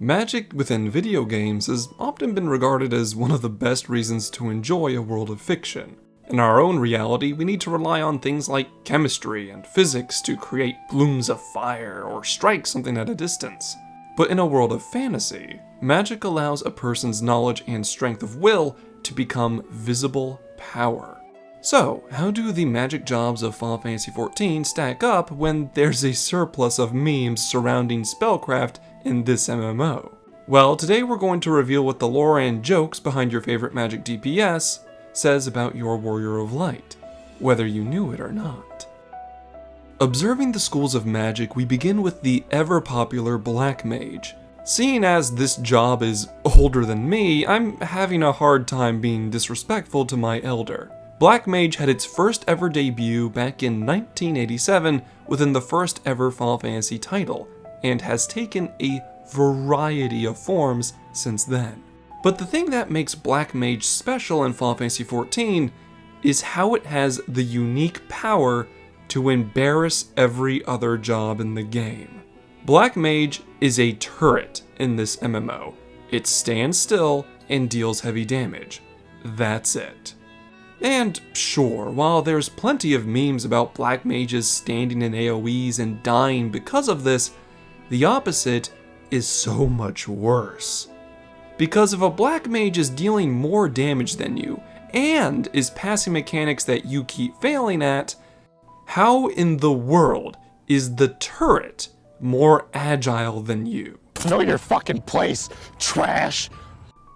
Magic within video games has often been regarded as one of the best reasons to enjoy a world of fiction. In our own reality, we need to rely on things like chemistry and physics to create blooms of fire or strike something at a distance. But in a world of fantasy, magic allows a person's knowledge and strength of will to become visible power. So, how do the magic jobs of Final Fantasy XIV stack up when there's a surplus of memes surrounding spellcraft in this MMO? Well, today we're going to reveal what the lore and jokes behind your favorite magic DPS says about your Warrior of Light, whether you knew it or not. Observing the schools of magic, we begin with the ever-popular Black Mage. Seeing as this job is older than me, I'm having a hard time being disrespectful to my elder. Black Mage had its first ever debut back in 1987 within the first ever Final Fantasy title, and has taken a variety of forms since then. But the thing that makes Black Mage special in Final Fantasy XIV is how it has the unique power to embarrass every other job in the game. Black Mage is a turret in this MMO. It stands still and deals heavy damage. That's it. And sure, while there's plenty of memes about Black Mages standing in AoEs and dying because of this, the opposite is so much worse. Because if a Black Mage is dealing more damage than you, and is passing mechanics that you keep failing at, how in the world is the turret more agile than you? Know your fucking place, trash!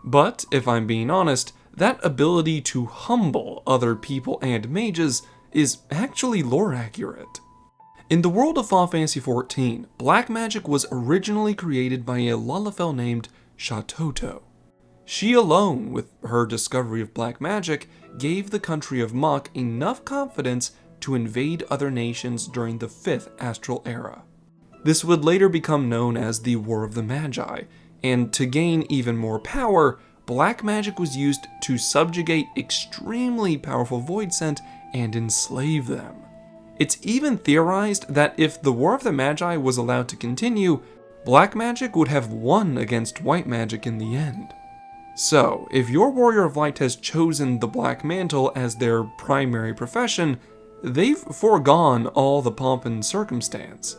But, if I'm being honest, that ability to humble other people and mages is actually lore accurate. In the world of Final Fantasy XIV, black magic was originally created by a Lalafell named Shatoto. She alone, with her discovery of black magic, gave the country of Mach enough confidence to invade other nations during the 5th Astral Era. This would later become known as the War of the Magi, and to gain even more power, black magic was used to subjugate extremely powerful Voidsent and enslave them. It's even theorized that if the War of the Magi was allowed to continue, black magic would have won against white magic in the end. So, if your Warrior of Light has chosen the Black Mantle as their primary profession, they've foregone all the pomp and circumstance.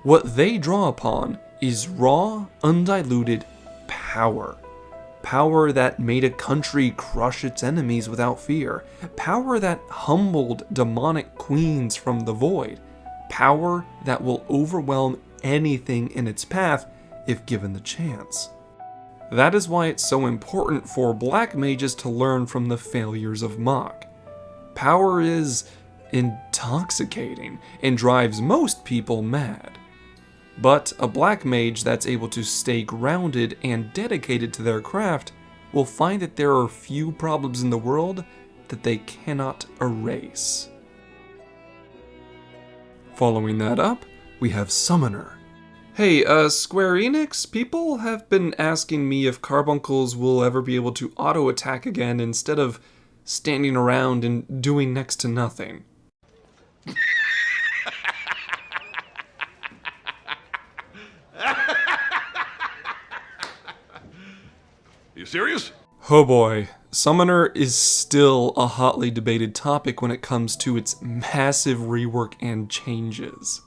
What they draw upon is raw, undiluted power. Power that made a country crush its enemies without fear. Power that humbled demonic queens from the void. Power that will overwhelm anything in its path if given the chance. That is why it's so important for black mages to learn from the failures of Mach. Power is intoxicating and drives most people mad. But a black mage that's able to stay grounded and dedicated to their craft will find that there are few problems in the world that they cannot erase. Following that up, we have Summoner. Hey, Square Enix, people have been asking me if carbuncles will ever be able to auto-attack again instead of standing around and doing next to nothing. You serious? Oh boy, Summoner is still a hotly debated topic when it comes to its massive rework and changes.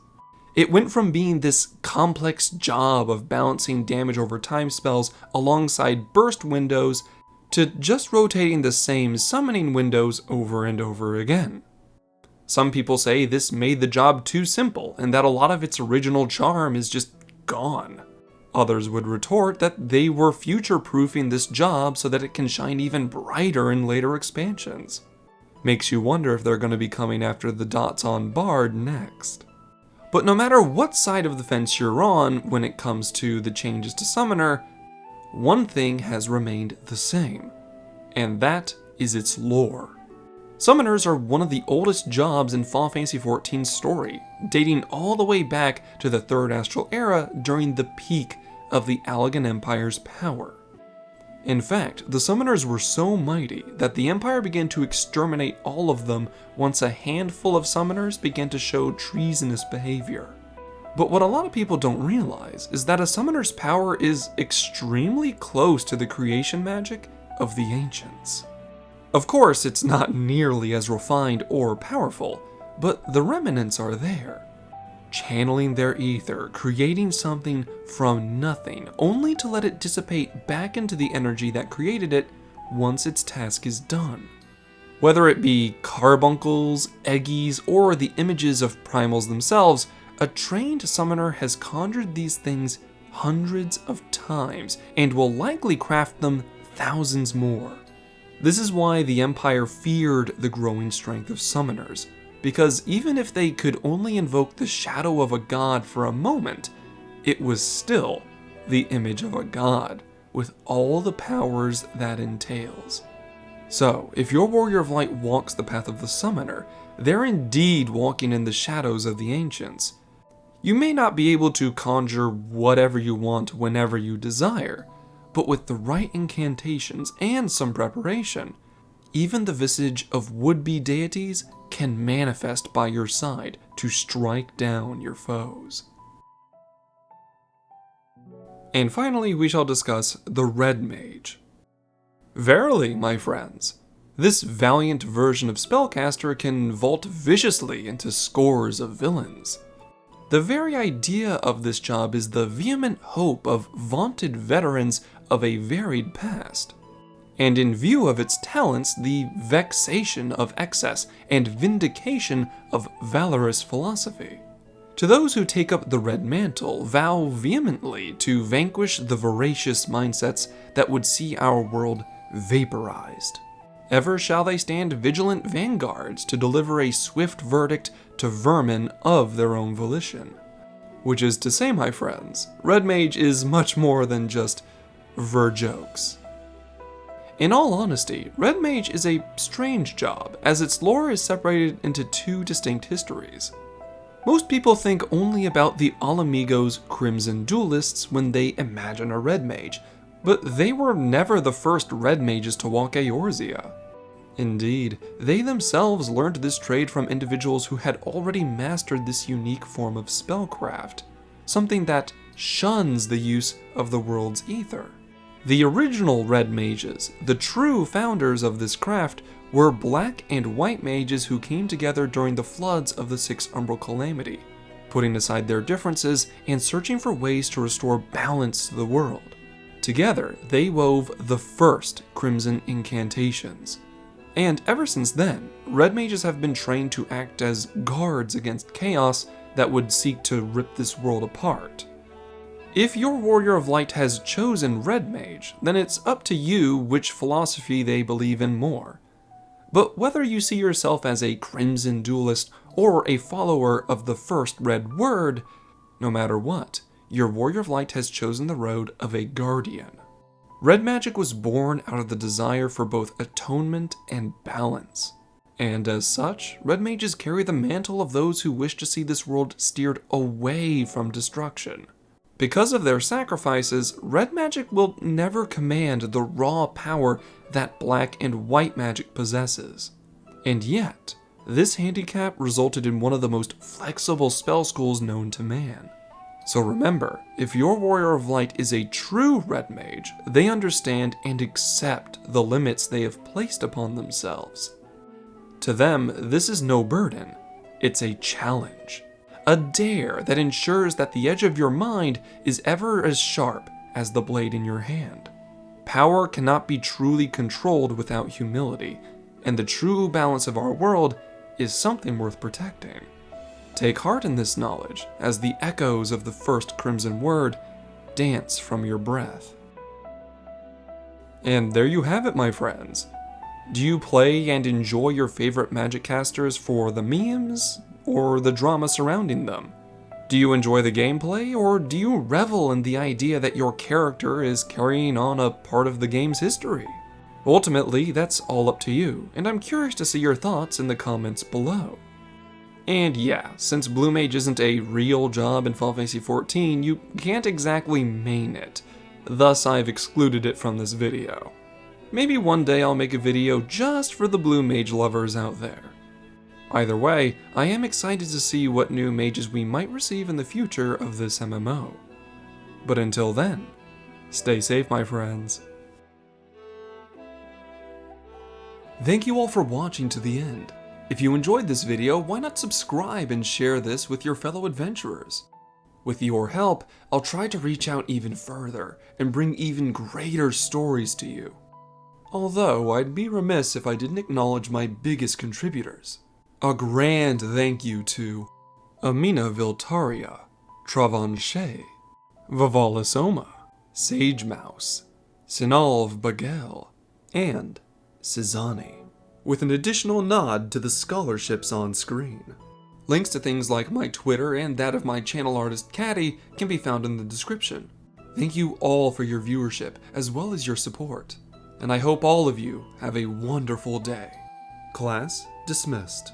It went from being this complex job of balancing damage over time spells alongside burst windows to just rotating the same summoning windows over and over again. Some people say this made the job too simple and that a lot of its original charm is just gone. Others would retort that they were future-proofing this job so that it can shine even brighter in later expansions. Makes you wonder if they're going to be coming after the dots on Bard next. But no matter what side of the fence you're on when it comes to the changes to Summoner, one thing has remained the same, and that is its lore. Summoners are one of the oldest jobs in Final Fantasy XIV's story, dating all the way back to the 3rd Astral Era during the peak of the Allagan Empire's power. In fact, the Summoners were so mighty that the Empire began to exterminate all of them once a handful of Summoners began to show treasonous behavior. But what a lot of people don't realize is that a summoner's power is extremely close to the creation magic of the ancients. Of course, it's not nearly as refined or powerful, but the remnants are there. Channeling their ether, creating something from nothing, only to let it dissipate back into the energy that created it once its task is done. Whether it be carbuncles, eggies, or the images of primals themselves, a trained summoner has conjured these things hundreds of times and will likely craft them thousands more. This is why the Empire feared the growing strength of summoners, because even if they could only invoke the shadow of a god for a moment, it was still the image of a god, with all the powers that entails. So, if your Warrior of Light walks the path of the summoner, they're indeed walking in the shadows of the ancients. You may not be able to conjure whatever you want whenever you desire, but with the right incantations and some preparation, even the visage of would-be deities can manifest by your side to strike down your foes. And finally, we shall discuss the Red Mage. Verily, my friends, this valiant version of Spellcaster can vault viciously into scores of villains. The very idea of this job is the vehement hope of vaunted veterans of a varied past, and in view of its talents, the vexation of excess and vindication of valorous philosophy. To those who take up the red mantle, vow vehemently to vanquish the voracious mindsets that would see our world vaporized. Ever shall they stand vigilant vanguards to deliver a swift verdict to vermin of their own volition. Which is to say, my friends, Red Mage is much more than just ver-jokes. In all honesty, Red Mage is a strange job, as its lore is separated into two distinct histories. Most people think only about the Alamigos Crimson Duelists when they imagine a Red Mage, but they were never the first Red Mages to walk Eorzea. Indeed, they themselves learned this trade from individuals who had already mastered this unique form of spellcraft, something that shuns the use of the world's ether. The original Red Mages, the true founders of this craft, were black and white mages who came together during the floods of the Sixth Umbral Calamity, putting aside their differences and searching for ways to restore balance to the world. Together, they wove the first Crimson Incantations. And ever since then, Red Mages have been trained to act as guards against chaos that would seek to rip this world apart. If your Warrior of Light has chosen Red Mage, then it's up to you which philosophy they believe in more. But whether you see yourself as a Crimson Duelist or a follower of the first Red Word, no matter what, your Warrior of Light has chosen the road of a Guardian. Red magic was born out of the desire for both atonement and balance. And as such, Red Mages carry the mantle of those who wish to see this world steered away from destruction. Because of their sacrifices, red magic will never command the raw power that black and white magic possesses. And yet, this handicap resulted in one of the most flexible spell schools known to man. So remember, if your Warrior of Light is a true red mage, they understand and accept the limits they have placed upon themselves. To them, this is no burden, it's a challenge. A dare that ensures that the edge of your mind is ever as sharp as the blade in your hand. Power cannot be truly controlled without humility, and the true balance of our world is something worth protecting. Take heart in this knowledge, as the echoes of the first Crimson Word dance from your breath. And there you have it, my friends. Do you play and enjoy your favorite magic casters for the memes, or the drama surrounding them? Do you enjoy the gameplay, or do you revel in the idea that your character is carrying on a part of the game's history? Ultimately, that's all up to you, and I'm curious to see your thoughts in the comments below. And yeah, since Blue Mage isn't a real job in Final Fantasy XIV, you can't exactly main it, thus I've excluded it from this video. Maybe one day I'll make a video just for the Blue Mage lovers out there. Either way, I am excited to see what new mages we might receive in the future of this MMO. But until then, stay safe, my friends. Thank you all for watching to the end. If you enjoyed this video, why not subscribe and share this with your fellow adventurers? With your help, I'll try to reach out even further and bring even greater stories to you. Although, I'd be remiss if I didn't acknowledge my biggest contributors. A grand thank you to Amina Viltaria, Travanchet, Vavalisoma, Sage Mouse, Sinalv Bagel, and Cizani, with an additional nod to the scholarships on screen. Links to things like my Twitter and that of my channel artist Caddy can be found in the description. Thank you all for your viewership as well as your support, and I hope all of you have a wonderful day. Class dismissed.